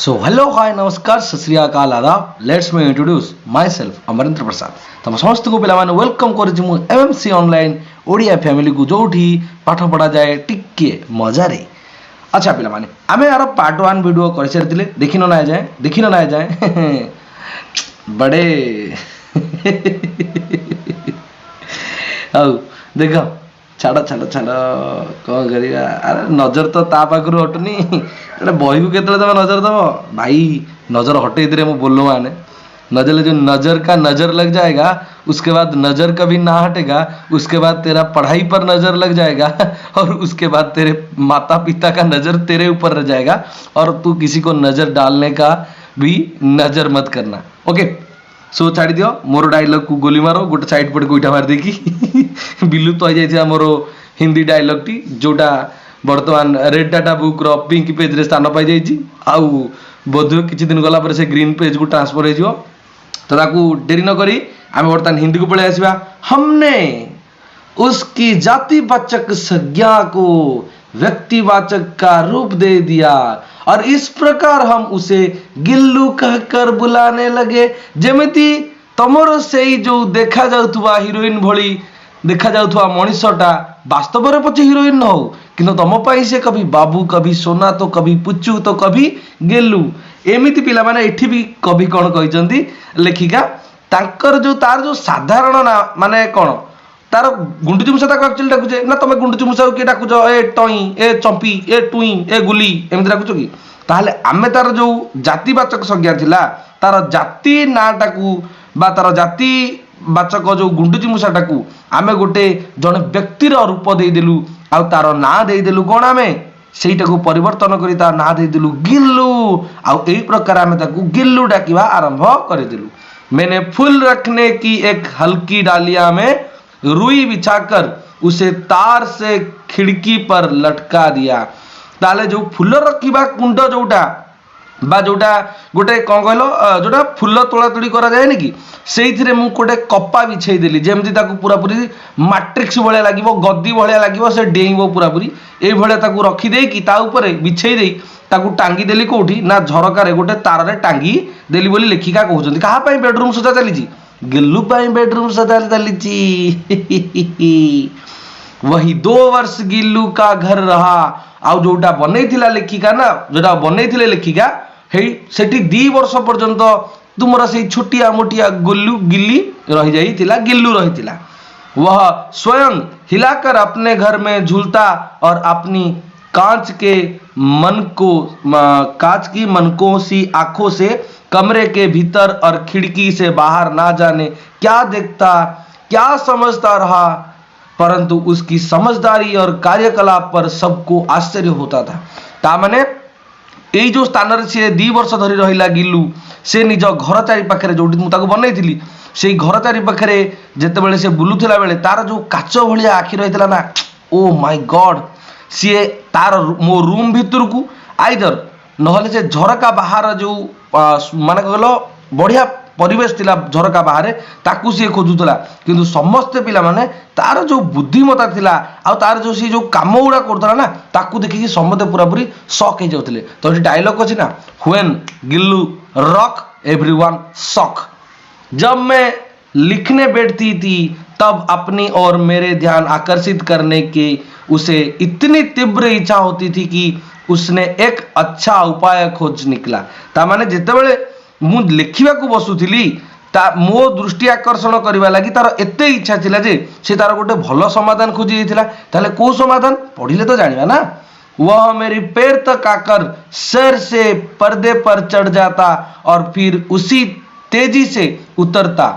So hello hi नमस्कार सत श्री अकाल आदाब let's me introduce myself Amarendra Prasad तुम समस्त को पिलाने वेलकम करुच्ची मु एमएमसी ऑनलाइन ओडिया फैमिली को जोठी पाठ पढ़ा जाए टिके मजारे। अच्छा पिला माने आमे यार पार्ट 1 वीडियो कर सारी देखिन ना जाए बड़े आओ देखो छाड़ छाड़ छाड़ कौन करिया अरे नजर तो ता पाखरु हटुनी अरे बही को केतले तमे नजर दबो भाई नजर हटे दे मु बोलो माने नजर जो नजर का नजर लग जाएगा उसके बाद नजर कभी ना हटेगा उसके बाद तेरा पढ़ाई पर नजर लग जाएगा और उसके बाद तेरे माता पिता का नजर तेरे ऊपर रह जाएगा और तू किसी को नजर डालने का भी नजर मत करना। ओके सो छाड़ी दियो मोर डायलॉग को गोली मारो गोटे साइड पट गोईठा मार देकी विलुप्त हो जाइए मोर हिंदी डायलॉग टी जोटा बर्तमान रेड डाटा बुक रो पिंक पेज रे स्थान पाई जाइए आउ बोध किछि दिन गला पर से ग्रीन पेज को ट्रांसफर हो जिवो तो ताकू देरी न करी आमे बर्तमान हिंदी को पळे आसीबा। हमने उसकी जातिवाचक संज्ञा को व्यक्तिवाचक का रूप दे दिया और इस प्रकार हम उसे गिल्लू कहकर बुलाने लगे जेमिति तमरो सेई जो देखा जाउथुवा हीरोइन भली देखा जाउथुवा मनीषटा वास्तव में पछे हीरोइन न हो किंतु तम पाई से कभी बाबू कभी सोना तो कभी पुच्चू तो कभी गेलू एमिति पिला माने एठी भी कभी कौन कहिसंती लेखिका तांकर जो तार जो साधारण ना माने कौन तार गुंडुची मूषा ताको एक्चुअली डाकुचे ना तुम गुंडुची मूषा को किए डाकुच ए टई ए चंपी ए टुई ए गुली एमती डाकुच कि ताहले आमे तार जो जातिवाचक संज्ञा थिला तार जाति नाटाकू बा तार जाति वाचक जो गुंडुची मूषाटाकू आमे गोटे जने व्यक्तिर रूप देदेलु आ तार ना देदेलु कोन आमे सेटाकू परिवर्तन करी तार ना देदेलु गिल्लू आ एई प्रकार आमे ताकू गिल्लू डाकिबा आरंभ करिदेलु। मैंने फूल रखने की एक हल्की डालिया में रुई बिछाकर उसे तार से खिड़की पर लटका दिया ताले जो फूल रखिबा कुंड जोटा बा जोटा गोटे कौन कहलो जोटा फूल तोड़ा तोड़ी करा जाए कि से मु गोटे कपा बिछाई देली जेमती ताकू पूरा पूरी मैट्रिक्स भलिया लागिवो गद्दी भलिया लागिवो से डेइबो पूरा पूरी ए भलिया ताकू रखी देई कि ता ऊपर बिछाई देई ताकू टांगी देली कोठी ना झरका रे गोटे तार रे टांगी देली बोली लेखिका कहउछंती कहा पई बेडरूम सजा चलीची गिल्लू पाई बेडरूम सजा चलीची वही 2 वर्ष गिल्लू का घर रहा आउ जोटा बनैथिला लेखिका ना जोटा बनैथिले लेखिका हेई सेठी 2 वर्ष पर्यंत तुमरा से छोटिया मोटिया गुल्लू गिल्ली रही जाइथिला गिल्लू रहिथिला वह स्वयं हिलाकर अपने घर में झूलता और अपनी कांच की मनकों सी आंखों से कमरे के भीतर और खिड़की से बाहर ना जाने क्या देखता क्या समझता रहा परंतु उसकी समझदारी और कार्यकलाप पर सबको आश्चर्य होता था। तामाने एई जो स्थान रे से 2 वर्ष धरी रहिला गिल्लू से निज घर चारि पाखरे जोटी मु ताको बनैथिली सेई घर चारि पाखरे जेते बेले से बुलुथिला बेले तार जो काच भलिया आखि रहितला ना ओ माय गॉड सी तार मो रूम भीतर को आइदर नहले से झरका बाहर जो माने कहलो बढ़िया परिवेश थिला झरका बाहर ताकू सी खोजुतला किंतु समस्त पिला माने तार जो बुद्धिमता थिला आ तार जो सी जो काम उड़ा करतला ना ताकू देखि कि समते पूरा पूरी शॉक हे जाउतले तो ये डायलॉग अछि ना when Gillu rock everyone shock. जब मैं लिखने बैठती थी तब अपनी और मेरे ध्यान आकर्षित करने की उसे इतनी तीव्र इच्छा होती थी कि उसने एक अच्छा उपाय खोज निकला ता माने जेते बेले मु लिखिबा को बसुथिली ता मो दृष्टि आकर्षण करबा लागि तार एते इच्छा थिला जे से तार गोटे भलो समाधान खोजी दिथिला ताले को समाधान पढिले तो जानिबा ना। वह मेरी पैर तक आकर सर से पर्दे पर चढ़ जाता और फिर उसी तेजी से उतरता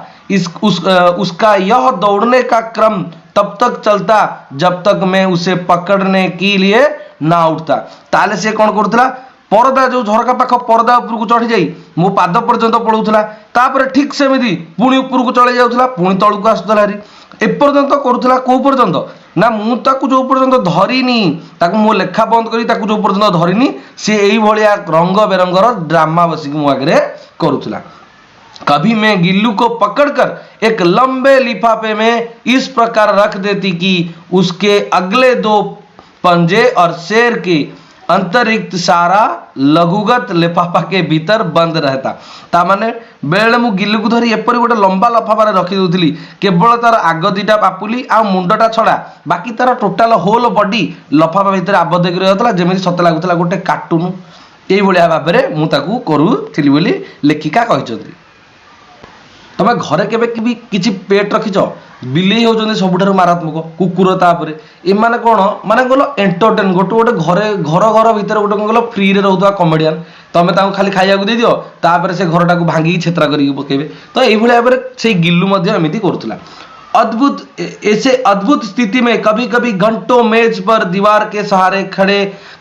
उसका यह दौड़ने का क्रम तब तक चलता जब तक मैं उसे पकड़ने के लिए ना उठता ताले से कौन करथला परदा जो झरका पाख परदा ऊपर को चढ़ी जाई मो पाद पर्यंत पळौथला तापर ठीक सेमिति पुणी ऊपर को चले जाउथला पुणी तळु को आसुथला रे ए पर्यंत करूथला को पर्यंत ना मु ताकू जो पर्यंत धरिनी ताकू मो लेखा बंद करी ताकू जो पर्यंत धरिनी से एई भलिया रंग बेरंगर ड्रामा बसिक मो आगरे करूथला। कभी मैं गिल्लू को पकड़कर एक लंबे लिफाफे में इस प्रकार रख देती कि उसके अगले 2 पंजे और शेर के अंतरिक्त सारा लघुगत लिफाफा के भीतर बंद रहता। ता माने बेले मु गिल्लू को धरी एपरी गोटे लंबा लफाफा रखी दूसरी, केवल तार आग दुईटा पापुली आ मुंडटा छड़ा बाकी तार टोटाल होल बॉडी लफाफा भितर आबद्ध कर रहता, जमी सत लगुला गोटे कार्टून। यही भाव में मुझे करूली बोली लेखिका कहते। तमें घरे केबे किसी पेट रखिच? बिलेई होचंदी सबुठारु मारात्मक, कुकुर तापरे एमाने कोन माने कहलो एंटरटेन गोटे गोटे घरे घर घर भितर गोटे कौन कहलो फ्री रे रहउतवा कॉमेडियन तमें ताको खाली खाइया को दे दियो तापर से घरटा को भांगी छेत्रा करिक पकेबे। तो एई भली भाबरे से गिल्लू मध्ये एमिति करथुला। अद्भुत ऐसे अद्भुत स्थिति में कभी कभी घंटों मेज पर दीवार के सहारे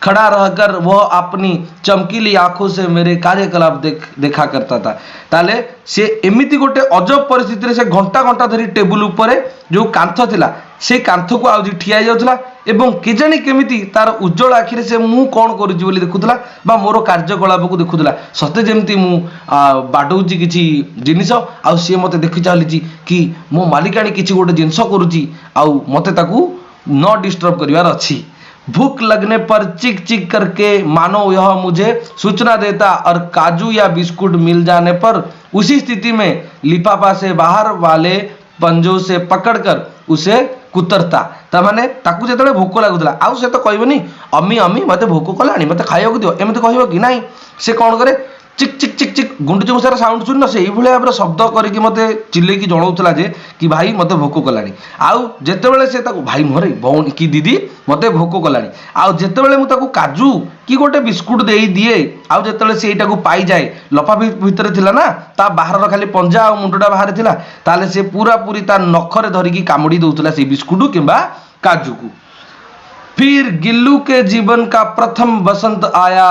खड़ा रहकर वह अपनी चमकीली आंखों से मेरे कार्यकलाप देखा करता था। ताले से एमिति गोटे अजब परिस्थिति से घंटा घंटा धरी टेबुल ऊपर जो कांथ थिला से कांथ को आउजी ठिया जाउथला एवं केजानी केमिति तार उज्जवल आखिरे से मु कोन करूची बोली देखुथला बा मोर कार्यकलाप को देखुथला। सते जेमती मु बाडौची किछि जिनिस आ से मते देखि चालिची कि मो मालिकाणी किछि गोटे जिंस करूची आ मते ताकू न डिस्टर्ब करिवार अछि। भूख लगने पर चिक चिक करके मानो यह मुझे सूचना देता और काजू या बिस्कुट मिल जाने पर उसी स्थिति में लिफाफा से बाहर वाले पंजों से पकड़कर उसे कुतरता। तामाने ताकू जेतले भोक लागुतला आउ से तो कहबनी अम्मी अम्मी मते भोक कलाणी मते खाइयो दियो एमते कहबो कि नाही। से कोन करे चिक चिक चिक चिक गुंडुची मुसार साउंड सुन से एई भले भाबरे शब्द करिकि मते चिल्ले की जणाउतला जे कि भाई मते भोक कलाणी। आउ जेतेबेले से ताकू भाई मोरे भौणी की दीदी मते भोक कलाणी आउ जेतेबेले मु ताकू काजू कि गोटे बिस्कुट देई दिए आउ जेतेबेले से एटाकू पाई जाए लफा भितर थिला ना ता बाहर खाली पंजा आ मुंडटा बाहर थिला ताले से पूरा पूरी ता नखरे धरिकी कामुडी दउतला से बिस्कुट किंबा काजू को। फिर गिल्लू के जीवन का प्रथम बसंत आया।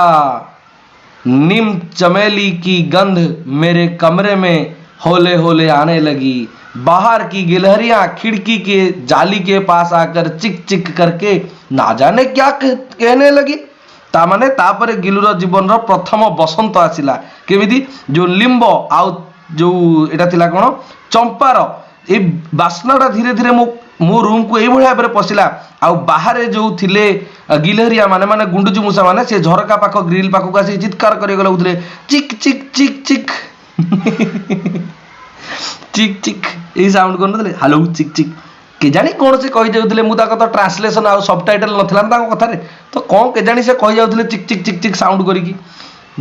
नीम चमेली की गंध मेरे कमरे में होले होले आने लगी। बाहर की गिलहरियां खिड़की के जाली के पास आकर चिक चिक करके ना जाने क्या कहने लगी। तामाने तापरे गिल्लूर जीवन प्रथम बसंत आसिला केमिति जो लिंब आउ जो एटा थिला कोन चंपार ए बास्नाटा धीरे धीरे मो रूम को एई भाबरे पसिला आउ बाहर जो थिले गिलहरिया माने माने गुंडुची मूसा माने से झरका पाख ग्रिल पाख को आसी चित्कार करे गला उतरे चिक चिक चिक चिक चिक चिक ए साउंड कोन दले हेलो चिक चिक के जानी कोन से कहि जाउतले मु ताको तो ट्रांसलेशन आ सबटाइटल नथला ना ताको कथा रे तो कोन के जानी से कहि जाउतले चिक चिक चिक चिक साउंड करिकी।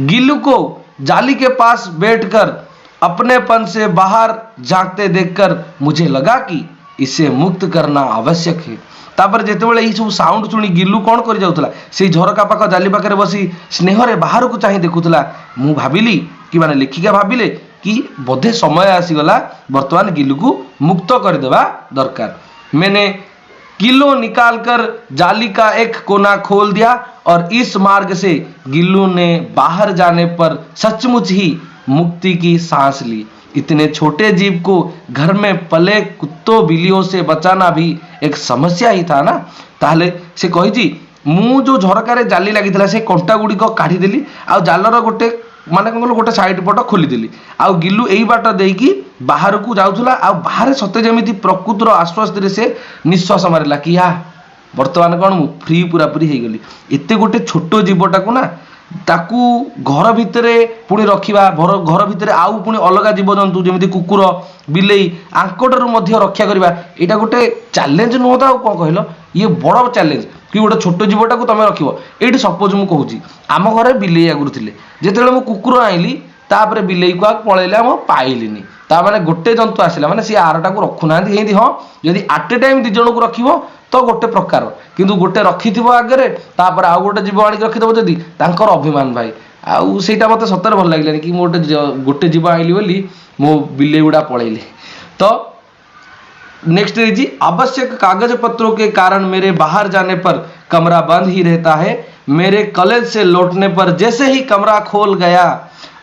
गिल्लू को जाली के पास बैठकर अपनेपन से बाहर झांकते देखकर मुझे लगा कि इसे मुक्त करना आवश्यक है। तापर जेतेबेले ई सब साउंड सुनी गिल्लू कोन करि जाउतला से झरका पाख जाली पाखरे बसी स्नेह रे बाहर को चाहि देखुतला। मु भाबिली कि माने लेखिका भाबिले कि बोधे समय आसीगला वर्तमान गिल्लू को मुक्त कर देवा दरकार। मैंने किलो निकालकर जाली का एक कोना खोल दिया और इस मार्ग से गिल्लू ने बाहर जाने पर सचमुच ही मुक्ति की सांस ली। इतने छोटे जीव को घर में पले कुत्तों बिल्लियों से बचाना भी एक समस्या ही था ना। ताहले से कही मु जो झरकार जाली लगी से कंटा गुड़िक काढ़ी देली आ जालर गोटे माने कौन गोटे साइड पट खोलीदेली आउ गिल्लू एई बाट देकी बाहर को जाउथला आ बाहर सते जेमिति प्रकृतिर आश्वास से निश्वास मारला कि या वर्तमान कौन मु फ्री पूरा पूरी हो गली। एते गोटे छोट जीवटा को ना ताकू घर भितरे पुणी रखिबा घर भितरे आउ पुणी अलगा जीवजंतु जेमिति कुकुर बिलेई आंकटारू मध्य रक्षा करबा एटा गोटे चैलेंज नुह तो कौन कहलो ये बड़ चैलेंज कि गोटे छोट जीवटा को तुम रखिबो। एठी सपोज मु कहूची आम घरे बिलेई आगुरु थिले जेतेबेले मु कुकुर आइली तापर बिलेई को पळेला मो पाइलिनी ता माने गोटे जंतु आसिला माने सी आरटा को रखु नांदी हेंदी हां यदि एट ए टाइम दि जण को रखिबो तो गोटे प्रकार किंतु गोटे रखिथिबो आगरे तापर आ गोटे जीव आनी रखिदबो जदी तांकर अभिमान भाई आउ सेटा मते सतर भल लागलानी कि मो गोटे जीव आइली बोली मो बिलेई गुडा पळेले। तो नेक्स्ट जी आवश्यक कागज पत्रों के कारण मेरे बाहर जाने पर कमरा बंद ही रहता है। मेरे कॉलेज से लौटने पर जैसे ही कमरा खोल गया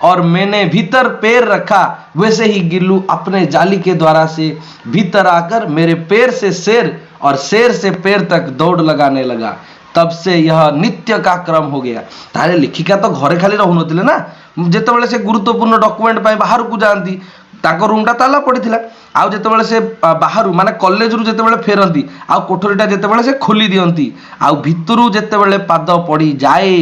और मैंने भीतर पैर रखा वैसे ही गिल्लू अपने जाली के द्वारा से भीतर आकर मेरे पैर से शेर और शेर से पैर तक दौड़ लगाने लगा। तब से यह नित्य का क्रम हो गया। तारे लेखिका तो घरे खाली रहु नथिले ना जेतेबेले से गुरुत्वपूर्ण डॉक्यूमेंट पाई बाहर को जाती ताको रूमटा ताला पड़िथिला आउ जेतेबेले से बाहरु माने कॉलेज रु जेतेबेले फेरंती आउ कोठरीटा जेतेबेले से खोली दियंती आउ भितरु जेतेबेले पाद पड़ी जाए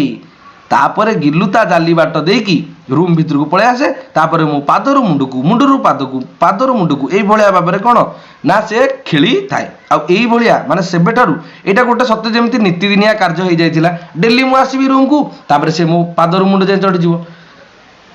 तापरे गिल्लू ता जाली बाट देकी रूम भितर को पळे आसे तापरे मो पादरु मुंडकू मुंडरु पादकू पादरु मुंडकू एई भलिया बाबरे कोन ना से खेली थाए आउ एई भलिया माने सेबेठारु एटा गोटे सत्य जेमिति नीतिदिनिया कार्य होई जायतिला डेली मु आसीबी रूम को तापरे से मो पादरु मुंड जे चढ़ जिवो।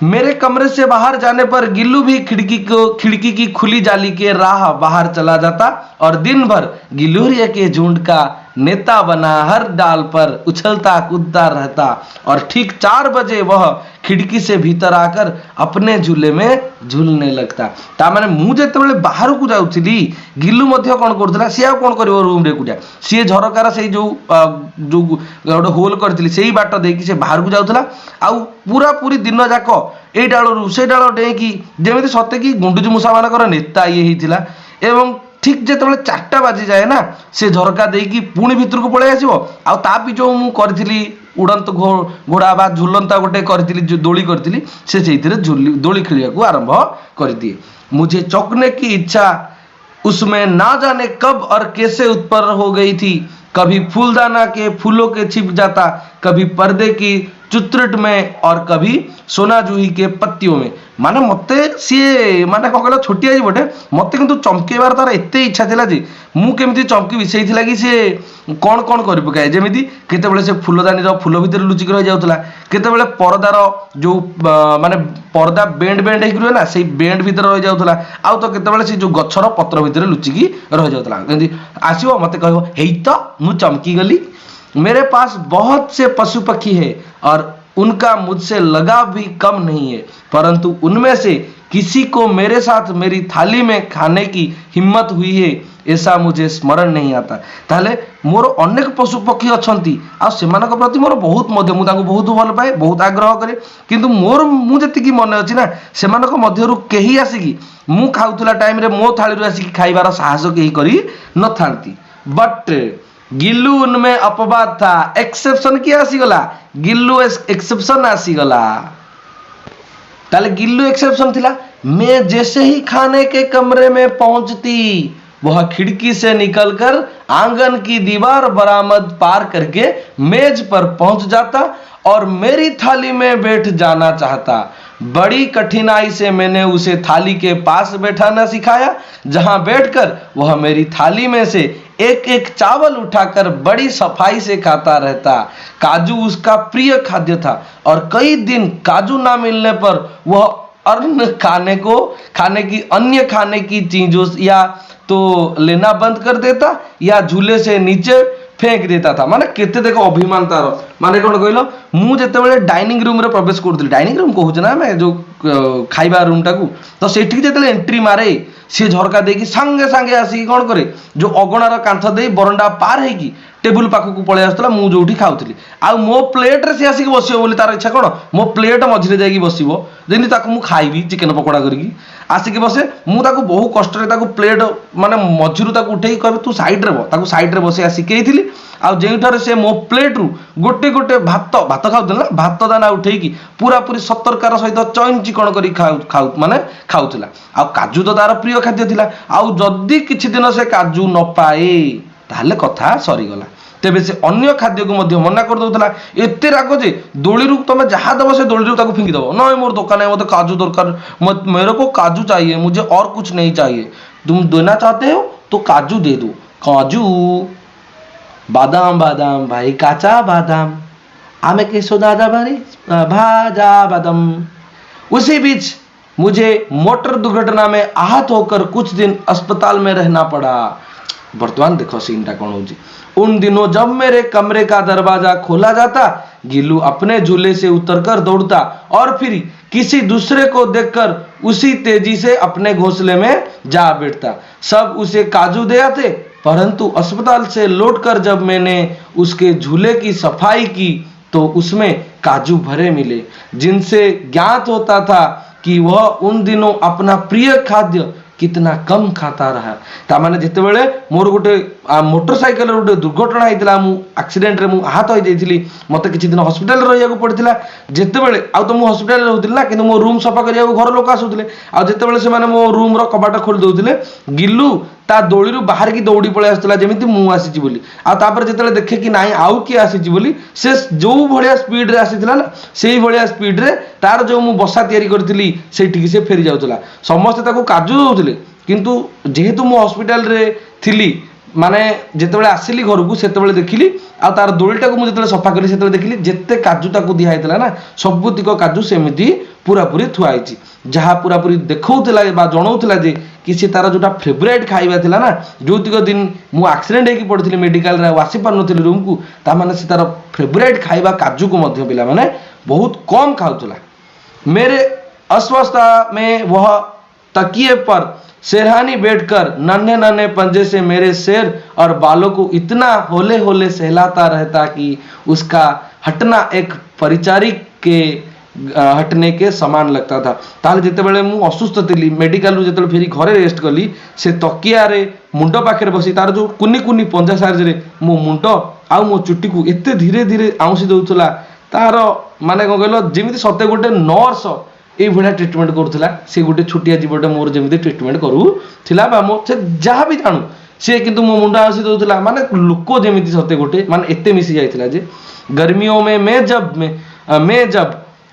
मेरे कमरे से बाहर जाने पर गिल्लू भी खिड़की की खुली जाली के राह बाहर चला जाता और दिन भर गिलोरिया के झुंड का नेता बना हर डाल पर उछलता कूदता रहता और ठीक 4 बजे वह खिड़की से भीतर आकर अपने झूले में झूलने लगता। ता माने मु जेतेबेले बाहर को जाउथिली गिल्लू मध्य कोन करथला सी आ कोन करिवो रूम रे कुटिया सी झरकार से जो गोटे होल करथिली सेही बाट देकी से बाहर को जाउथला आउ पूरा पूरी दिन जाक एई डालरू से डाल डेकी जेमिति सते की गुंडुजु मुसा मानकर नेता ये हिथिला एवं ठीक जेतेबेले 4टा बाजी जाए ना से झरका देकी पुणी भितर को पळे आसीबो आ ता पिछो मु करथिली उड़ंत घोड़ा बा झुलंता गोटे करथिली जो दोली करथिली से सेइथिरे दोली खेलिया को आरंभ कर दिए। मुझे चौंकने की इच्छा उसमें ना जाने कब और कैसे उत्पन्न हो गई थी। कभी फूलदाना के फूलों के छिप जाता, कभी पर्दे की चुत्रट में और कभी सोना जूही के पत्तियों में। माने मते सी माने कह छोटिया जी बोटे मते किंतु चमकेबार तार एते इच्छा थिला जे मु केमिति चमकी विषय थिला कि से कौन कौन कर पकाए जेमिति केतेबेले से फूलदानी रो फूल भितर लुचिक रह जाउतला केतेबेले पर्दार जो माने पर्दा बेंड बेंड हेक रहे ना से बेंड भितर रह जाउतला आ तो केतेबेले से जो गछर पत्र भितर लुचिकी रह जाउतला जेमिति आसीबो मते कहबो हेई तो मु चमकी गली। मेरे पास बहुत से पशु पक्षी है और उनका मुझसे लगाव भी कम नहीं है, परंतु उनमें से किसी को मेरे साथ मेरी थाली में खाने की हिम्मत हुई है ऐसा मुझे स्मरण नहीं आता। ताले मोर अनेक पशु पक्षी अछंती आ सेमानक प्रति मोर बहुत मध्य मु तांको बहुत भल पाए बहुत आग्रह करे किंतु मोर मु जति मन अछि ना सेमानक मध्यरु केही आसिकी मु खाउतला टाइम रे मो थाली रे आसिकी खाइबार साहस केही करी न थांती। बट गिल्लू उनमें अपवाद था, एक्सेप्शन किया आसीगला गिल्लू एक्सेप्शन आसीगला। ताले गिल्लू एक्सेप्शन थिला। मैं जैसे ही खाने के कमरे में पहुंचती वह खिड़की से निकलकर आंगन की दीवार बरामद पार करके मेज पर पहुंच जाता और मेरी थाली में बैठ जाना चाहता। बड़ी कठिनाई से मैंने उसे थाली के पास बैठाना सिखाया जहां बैठकर वह मेरी थाली में से एक एक चावल उठाकर बड़ी सफाई से खाता रहता। काजू उसका प्रिय खाद्य था और कई दिन काजू ना मिलने पर वह अन्य खाने की चीजों या तो लेना बंद कर देता या झूले से नीचे फेंक देता था। माने केते देखो अभिमान तार माने कोन कहलो मु जेतेबेले डाइनिंग रूम रे प्रवेश करथि डाइनिंग रूम कहू ना मैं जो खाइबा रूम टाकू तो सेठी जेतेबेले एंट्री मारे सी झरका देकी संगे संगे आसी कोन करे जो अगणार कांथ दे बरंडा पार हेकी टेबुल पाखक पळे आस्तला मु जोठी खाउथली आ मो प्लेट रे से आसी बसिबो बोली तार इच्छा कोन मो प्लेट मझिरे जाई बसिबो जेनी ताकू मु खाइबी चिकन पकोड़ा करकी आसिक बसे मु ताकू बहु कष्ट रे ताकू प्लेट माने मझिरु ताकू उठेई कहबे तू साइड रे ताकू साइड रे बसे आसी केइथिली आ जेठारे से मो प्लेट रु गोटे गोटे भात खाउथला ना भात दाना उठेई पूरा पूरी सतर्कार सहित चैन चिकन करी खाउ माने खाउथला आ काजू तो तार प्रिय खाद्य थिला आ जदी किछि दिन से काजू न पाए ताहले कथा सरी गला। तेबे से अन्य खाद्य को मध्य मना कर दउतला एते राग जे दोली रु तमे जहां दबो से दोली रु ताकू फिंगी दबो नहीं मोर दुकान है मते काजू दरकार मेरे को काजू चाहिए मुझे और कुछ नहीं चाहिए तुम देना चाहते हो तो काजू दे दो काजू बादाम बादाम भाई काचा बादाम आमे के सोदादा बारी भाजा बादाम। उसी बीच मुझे मोटर दुर्घटना में आहत होकर कुछ दिन अस्पताल में रहना पड़ा। वर्तमान देखो सीनटा कौन होजी। उन दिनों जब मेरे कमरे का दरवाजा खोला जाता गिल्लू अपने झूले से उतरकर दौड़ता और फिर किसी दूसरे को देखकर उसी तेजी से अपने घोंसले में जा बैठता। सब उसे काजू दे आते परंतु अस्पताल से लौटकर जब मैंने उसके झूले की सफाई की तो उसमें काजू भरे मिले जिनसे ज्ञात होता था कि वह उन दिनों अपना प्रिय खाद्य कितना कम खाता रहा। तामाने जितेबेले मोर गोटे मोटरसाइकेल गोटे दुर्घटना होता आक्सीडेंट मु आहत हो जाइली मत कि दिन हस्पिटाल रहा पड़ता जितेबाला आउ तो मुझे हस्पिटाल रोली ना कि मो रूम सफा करा घर लोक आसूले आते से मो रूम कबाट खोली दौले गिलू ता दोली बाहर की दौड़ी पलि आसाला जमी मुझे बोली आपर जो देखे कि नाई आउ किए आसी बोली से जो भाया स्पीड आसीला ना से भाया स्पीड रे तार जो मु बसा तैयारी करी से फेरी जाऊला समस्ते काजु दौले किंतु जेहेतु मु हस्पिटाल रे थिली माने जिते आसिली घर को सेते देखिली आ तार दोलटा को मुझे सफा कली से देखिली जिते काजू ताकू दिखाई ना सबुतिक काजू सेमती पूरापूरी थुआई जहाँ पूरापूरी देखौला जनाऊला जे कि सी तार जोटा फेवरेट खाଇବା थिला ना जोतिक दिन मु एक्सीडेंट होगी पड़ी मेडिकल रे आसी पार नथिली रूम को ता माने से तार फेवरेट खाଇବା काजू को मध्य पिला माने बहुत कम खाउला। मेरे अस्वस्थता में वह तकिए पर शेरहानी बैठकर नन्हे नन्हे पंजे से मेरे सिर और बालों को इतना होले होले सहलाता रहता कि उसका हटना एक परिचारिक के हटने के समान लगता था। ताले जिते बड़े मु असुस्थ थी मेडिकल रु जिते फेरी घरे रेस्ट कली से तकिया रे मुंड पाखे बसी तार जो कुनी कुनी पंजा साइज मो मुंड आउ मो चुटी को एते धीरे धीरे आउंसी दउथला तार माने कौन कहल जमी सते गोटे नर्स ये भाया ट्रिटमेंट करूला सी गोटे छोटिया जीवटे मोर जमी ट्रिटमेंट करूला मो से जहाँ भी जानू सी किंतु मो मुंडा आसी दउथला माने लोक जमी सते गोटे माने एते मिसी जाइथिला जे गर्मियों में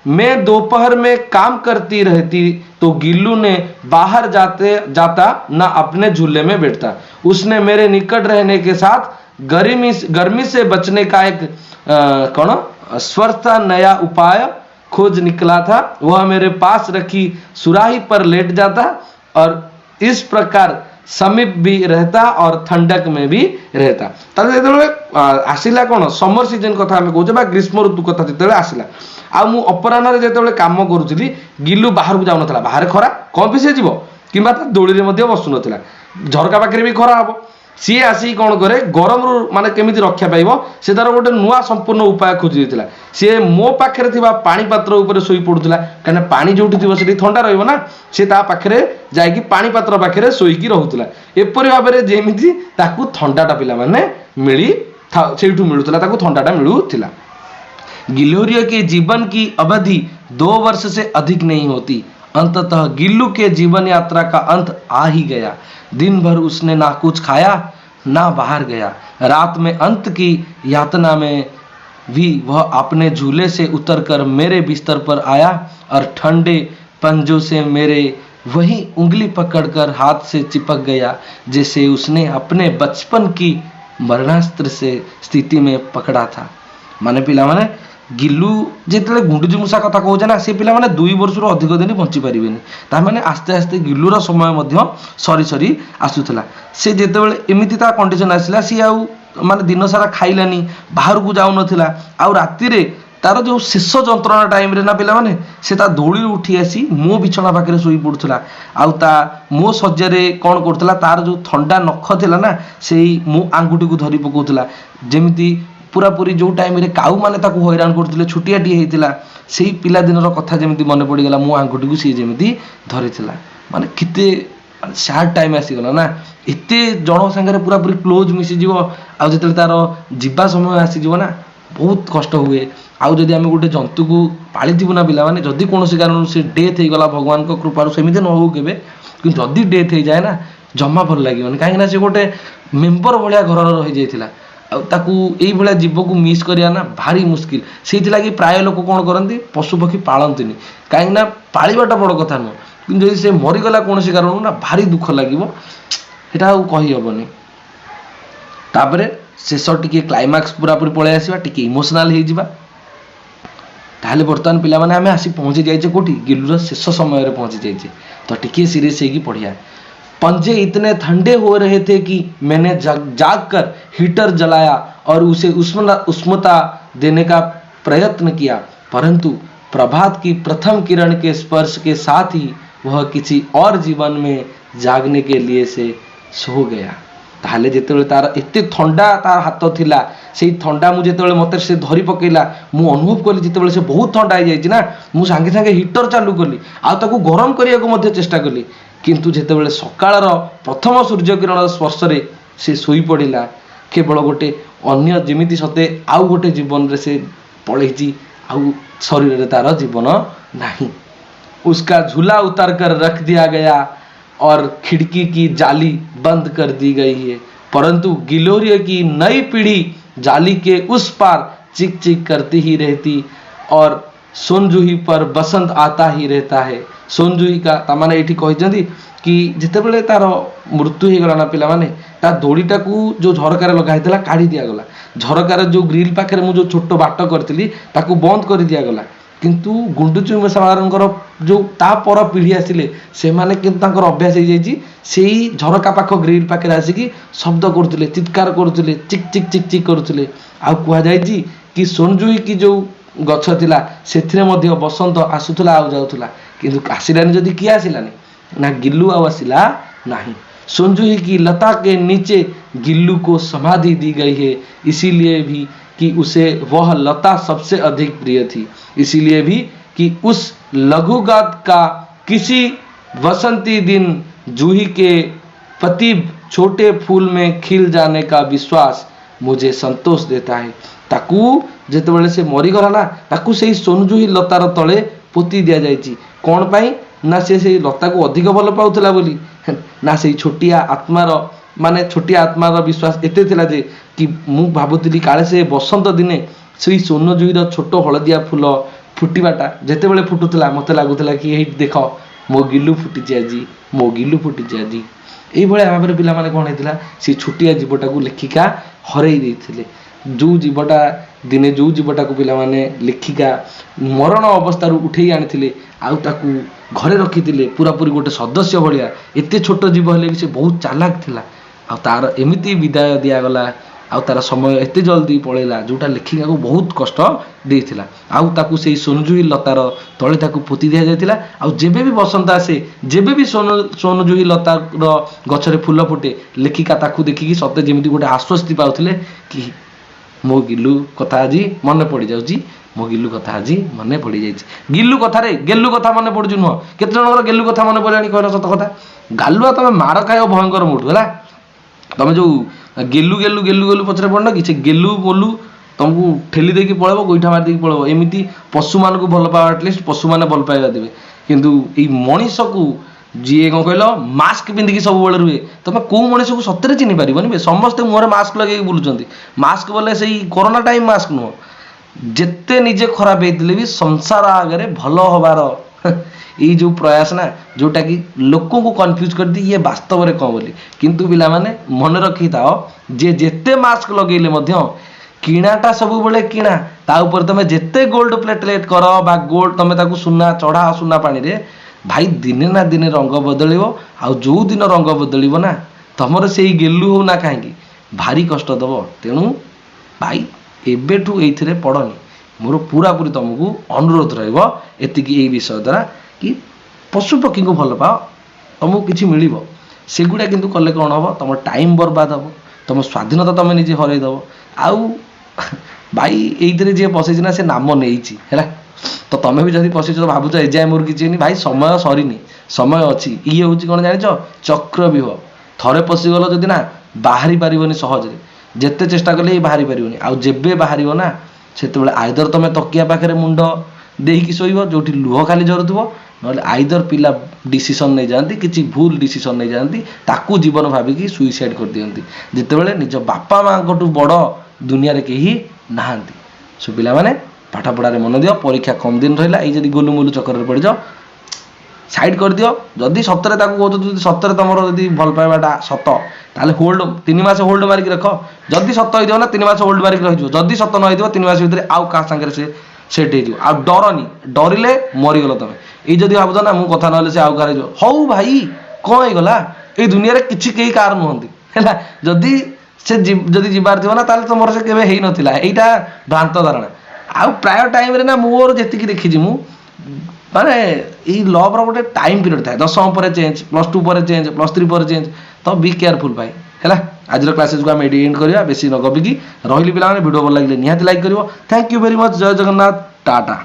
मैं दोपहर में काम करती रहती तो गिल्लू ने बाहर जाता ना अपने झूले में बैठता। उसने मेरे निकट रहने के साथ गर्मी से बचने का एक स्वस्थ नया उपाय खोज निकला था। वह मेरे पास रखी सुराही पर लेट जाता और इस प्रकार समीप भी रहता और ठंडक में भी रहता। आसिला कौन समर सीजन कथा आम कहे ग्रीष्म ऋतु कथा जो आसला आउ अपराह जो कम करुली गिलू बाहर को जाऊन बाहर खरा कम भी सी जीव कि दोली बसु ना झरका पाखे भी खरा हम सी आसी कौन करे गरम रू माने केमिति रक्षा पाइब से तार गोटे नुआ संपूर्ण उपाय खोजी देथिला। सी मो पाखे थिबा पानी पात्र ऊपर सोई पड़ुथिला कने पानी जोठी थिबो सेठी ठंडा रहइबो ना से ता पाखे जाइकी पानी पात्र पाखे सोईकी रहुथिला एपरि भाबरे जेमिति ताकू ठंडाटा पिला माने मिली सेठू मिलुथिला ताकू ठंडाटा मिलुथिला। गिलोरिया के जीवन की अवधि 2 वर्ष से अधिक नहीं होती। अंततः गिल्लू के जीवन यात्रा का अंत आ ही गया। दिन भर उसने ना कुछ खाया ना बाहर गया। रात में अंत की यातना में भी वह अपने झूले से उतरकर मेरे बिस्तर पर आया और ठंडे पंजों से मेरे वही उंगली पकड़कर हाथ से चिपक गया जैसे उसने अपने बचपन की मरणास्त्र से स्थिति में पकड़ा था। माने पिला माने गिल्लू जिते गुंडुजी मूषा कथा कहे ना से पिला माने 2 वर्ष अधिक दिन बंची पारे ताने आस्ते आस्ते गिल्लूर समय सरी सरी आसूला। से जिते एमती कंडीशन आसला सी आउ माने दिन सारा खाइलानी बाहर को जाऊ नथिला आउ राति रे तार जो शेष जंत्रणा टाइम रे ना पिला माने से ता धूली उठी आसी मो बिछना पाखे सोई पड़ुला आउ ता मो सज्जारे कौन करथला तार जो ठंडा नख थिला ना से मो आंगुठी को धरी पकाउथला जेमिति पूरापूरी जो टाइम रे काऊ माने ताकू हैरान करथिले छुटियाटी हेतिला सेही पिला दिनर कथा जेमिति मने पड़ी गला मो आंगुठी को सी जेमिति धरिथिला माने किते सैड टाइम आसी गला ना एते जण संगे पूरापूरी क्लोज मिसी जीवो आ जते तार जीवा समय आसी जीवो ना बहुत कष्ट हुए। आउ जदि आम गोटे जंतु को पालिथिबु ना पिला माने जदि कोनोसी कारण से डेथ हे गला भगवान को कृपारु सेमिति न हो केबे कि जदि डेथ हे जाए ना जम्मा भल लागिबन काहे ना से गोटे मेंबर भलिया घर रहि जाइथिला ताकू यही भाया जीव को मिस करिया ना भारी मुस्किल से लगी प्राय लोक कौन करती पशु पक्षी पालती कहीं पाळिबाटा बड़ कथा नुह कि जब से मरीगला कौन कारण ना भारी दुख लगे यहाँ कही हेनी। तापर शेष टी क्लाइमाक्स पूरापूरी पलि आसवा टी इमोशनाल हो बर्तमान पिला माने आमे आसी पहुँची जाइए कौटी गिल्लूर शेष समय पहुँची जाइए तो टी सीरीयस होगी पढ़िया। पंजे इतने ठंडे हो रहे थे कि मैंने जाग कर हीटर जलाया और उसे उष्णता देने का प्रयत्न किया परंतु प्रभात की प्रथम किरण के स्पर्श के साथ ही वह किसी और जीवन में जागने के लिए से सो गया। ताहले जेतेबेले तार एते ठंडा तार हाथ थिला से ठंडा मु जेतेबेले मते से धरी पकेला मु अनुभव कली जेतेबेले से बहुत ठंडा हो जाइछि ना मु संगे संगे हीटर चालू कली आ ताकू गरम करिया को मध्य चेष्टा कली किंतु जेतेबेले सकाळर प्रथम सूर्य किरण स्पर्श रे से शोई पड़ा केवल गोटे अन्य जमीती सते आउ गोटे जीवन रे से पलैची आउ शरीर रे तार जीवन नहीं। उसका झूला उतार कर रख दिया गया और खिड़की की जाली बंद कर दी गई है, परंतु गिलोरियो की नई पीढ़ी जाली के उस पार चिक चिक करती ही रहती और सोनजुही पर बसंत आता ही रहता है। सोनजुही का तामाने एठी कहिसेंती कि जितेबेले तार मृत्यु हो गला ना पिला माने ता दोड़ीटा को जो झरकार लगा हेतला काढ़ी दिया गला, झरकार जो ग्रिल पाखे मु जो छोट बाट करथिली ताकू बंद कर दिया गला, किंतु गुंडुचु मशारंकर जो ता पर पीढ़ी आसिले से माने किंतु तांकर अभ्यास हो जाइछि सेही झरका पाख ग्रिल पाखे आसिकी शब्द करथिले, चित्कार करथिले, चिक चिक चिक चिक करथिले। आ कुआ जाइछि कि सोनजुही की जो गछ थिला सेथिरे मध्ये बसंत आसुथला आ जाउथला, किंतु आसिलानी जदि किए आसिलानी ना गिल्लू आसिला नहीं। सोनजुही की लता के नीचे गिल्लू को समाधि दी गई है, इसीलिए भी कि उसे वह लता सबसे अधिक प्रिय थी, इसीलिए भी कि उस लघुगात का किसी वसंती दिन जूही के पति छोटे फूल में खिल जाने का विश्वास मुझे संतोष देता है। ताकू जेतेबेले से मरीगला ना ताकू से सोनजुही लतार तले पोती दिया जाइछि कौन पाई ना से लता को अधिक भल पाउथला बोली ना से छोटिया आत्मार माने छोटिया आत्मार विश्वास एते थिला जे कि मु भाबुतिली काले से बसंत दिने से सोनजुहीर छोट हलदिया फूल फुटिबाटा जेतेबेले फुटुथला मते लागुथला कि एही देख मो गिल्लू फुटिछि आजी, मो गिल्लू फुटिछि आजी। एही भलिया भाबरे पिला माने कोन हेतिला से छोटिया जीवटा को लेखिका हरई देथिले, जो जीवटा दिने जो जीवटा को पिला माने लेखिका मरण अवस्था उठेई आनिथिले आउ ताकू घरे रखिथिले पूरा पूरी गोटे सदस्य भलिया। एते छोट जीव हेले भी से बहुत चालाक थिला आ तार एमिति विदाय दिया गला आ तार समय एते जल्दी पळेला जोटा लेखिका को बहुत कष्ट देथिला। आउ ताकू सेही सोनजुही लतार तळे ताकू पोती दिया जायतिला। आ जेबे भी बसंत आसे जेबे भी सोनजुही लतार गछरे फूल फुटे लेखिका ताकू देखिकी सते जेमिति गोटे आश्वस्ति पाउथिले कि मो गिल्लू कथा आज मन पड़ जाउची, मो गिल्लू कथा आज मन पड़ जाइछि। गिल्लू कथा रे गेल्लू कथा मन पड़ुछु नुह केते जनकर गेल्लू कथा मन पड़ानी कहला सत कथा। गालुआ तमे मार खाय भयंकर मुठु हला, तमे जो गेल्लू गेल्लू गेल्लू गेल्लू पछरे पड़न कि से गेल्लू बोलू तुमको ठेली देकी पळेबो गोइठा मार देकी पळेबो एमिति पशु मान को भल पावा एटलिस्ट पशु माने भल पाइबा देबे, किंतु ई मनीष को जी कौन कहल मास्क पिंधिकी सब बेले रुहे तुम कौ मनीष को सतरे चिन्ह पार समस्ते मुहर मास्क लगे बुलूँ मास्क बोले से कोरोना टाइम मास्क नुह जिते निजे खराब होते भी संसार आगे भल हबार ये जो प्रयास ना जोटा कि लोक को कन्फ्यूज कर दी ये वास्तव में कौन बोली, किंतु पिला माने मन रखी था जे जेते मास्क लगेले किणाटा सब बेले किणा ता ऊपर तुम जेते गोल्ड प्लेटलेट कर बा गोल्ड तुम ताकू सुना चढ़ा सुना पानी रे भाई दिने ना दिने रंग बदल आ जो दिन रंग बदल ना तुमर से गेलू हो ना कहीं भारी कष्ट दब। तेणु भाई एबेठू ये पड़नी मोर पूरा पूरी तुमको अनुरोध रही विषय द्वारा कि पशुपक्षी को भल पाओ तुमको किसी मिल सेगुड़ा किंतु कले कौन हम तुम टाइम बर्बाद हम तुम स्वाधीनता तुम निजे हरईदब आउ भाई ये जी पशेना से नाम नहीं है तो तुम भी जब पशुच भावुच एजाए मोर किसी भाई समय सरीनी समय अच्छी ये हूँ कौन जान चक्रव्यूह थरे पशिगल जदि ना बाहरी पारनि सहजरे जिते चेष्टा कले बाहरी पारनि आउ जेबे बाहर ना से आईदर तुम तकिया पाखे मुंड देकी शोब जो लुह खाली झरुव ना आईदर पिला डिसीजन नहीं जाती किसी भूल डिसीजन नहीं जाती ताकू जीवन भाविकी सुइसाइड कर दियंती जितेबाला निज बापा माँ बड़ दुनिया रे कहीं नहांती। सो पिला माने पाठ पढ़ारे मन दियो परीक्षा कम दिन रहा ये जब गोलुमोलू चक्कर पड़ जाओ साइड कर दियो जदि सतरे कहते सतरे तुम जब भल पाइबाटा सत ताले होल्ड 3 मास होल्ड मारिक रख जदि सत हो ना 3 मास होल्ड मारिक रही जदि सत न हो 3 मास भितर आउ क्या सांगे से सेट हो आ डरनी डरिले मरीगल तुम ये जब भावुच ना मुझे कथा ना से आउ कह हौ भाई कौन होगला ये दुनिया किसी कई कार नुहति है जदि से जदि जीवार थी ना तुम से केवे ही नथिला एटा भ्रांत धारणा आउ प्राय टाइम रे ना मोर जेतिकी देखी माने ये लव रो गोटे टाइम पीरियड था 10वीं पर चेंज +2 पर चेंज +3 पर चेंज तो बी केयरफुल भाई है। आज क्लासेस को आम एंड करिया बेसी न गपिकी रही पिला वीडियो भल लगे निहाती लाइक करिवो। Thank you very much. जय जगन्नाथ टाटा।